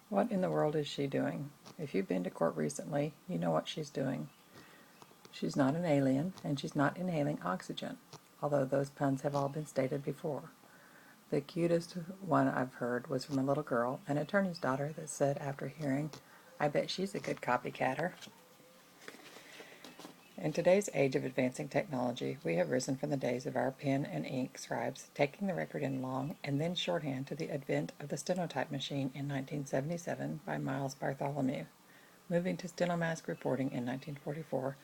What in the world is she doing? If you've been to court recently, you know what she's doing. She's not an alien, and she's not inhaling oxygen, although those puns have all been stated before. The cutest one I've heard was from a little girl, an attorney's daughter, that said after hearing, "I bet she's a good copycatter." In today's age of advancing technology, we have risen from the days of our pen and ink scribes taking the record in long and then shorthand to the advent of the stenotype machine in 1977 by Miles Bartholomew, moving to stenomask reporting in 1944,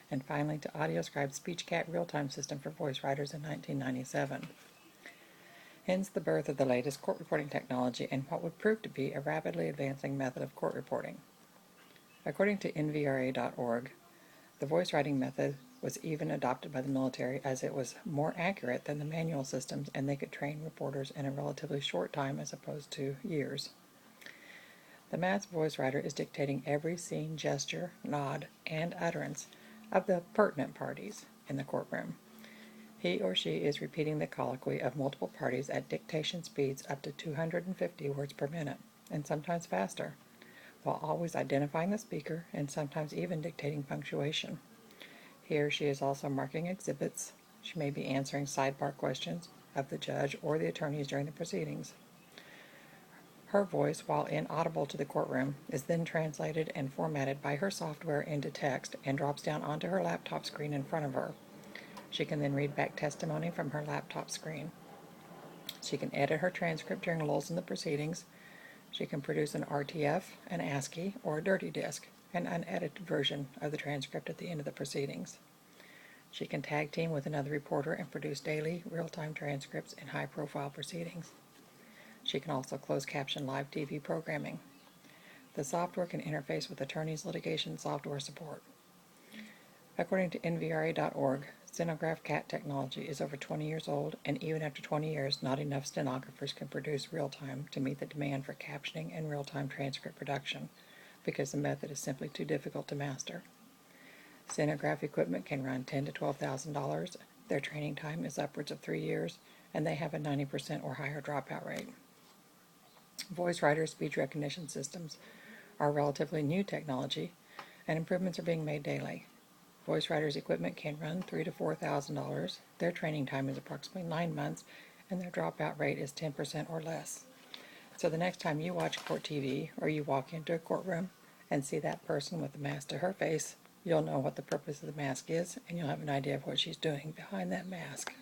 and finally to AudioScribe's SpeechCat real-time system for voice writers in 1997. Hence the birth of the latest court reporting technology and what would prove to be a rapidly advancing method of court reporting. According to NVRA.org, the voice writing method was even adopted by the military as it was more accurate than the manual systems and they could train reporters in a relatively short time as opposed to years. The masked voice writer is dictating every scene, gesture, nod, and utterance of the pertinent parties in the courtroom. He or she is repeating the colloquy of multiple parties at dictation speeds up to 250 words per minute, and sometimes faster, while always identifying the speaker and sometimes even dictating punctuation. He or she is also marking exhibits. She may be answering sidebar questions of the judge or the attorneys during the proceedings. Her voice, while inaudible to the courtroom, is then translated and formatted by her software into text and drops down onto her laptop screen in front of her. She can then read back testimony from her laptop screen. She can edit her transcript during lulls in the proceedings. She can produce an RTF, an ASCII, or a dirty disk, an unedited version of the transcript at the end of the proceedings. She can tag team with another reporter and produce daily, real-time transcripts in high-profile proceedings. She can also close caption live TV programming. The software can interface with attorneys' litigation software support. According to NVRA.org, stenograph CAT technology is over 20 years old, and even after 20 years, not enough stenographers can produce real-time to meet the demand for captioning and real-time transcript production, because the method is simply too difficult to master. Stenograph equipment can run $10,000 to $12,000. Their training time is upwards of 3 years, and they have a 90% or higher dropout rate. Voice writer speech recognition systems are relatively new technology, and improvements are being made daily. Voice writers' equipment can run $3,000 to $4,000. Their training time is approximately 9 months, and their dropout rate is 10% or less. So the next time you watch court TV or you walk into a courtroom and see that person with the mask to her face, you'll know what the purpose of the mask is, and you'll have an idea of what she's doing behind that mask.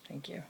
Thank you.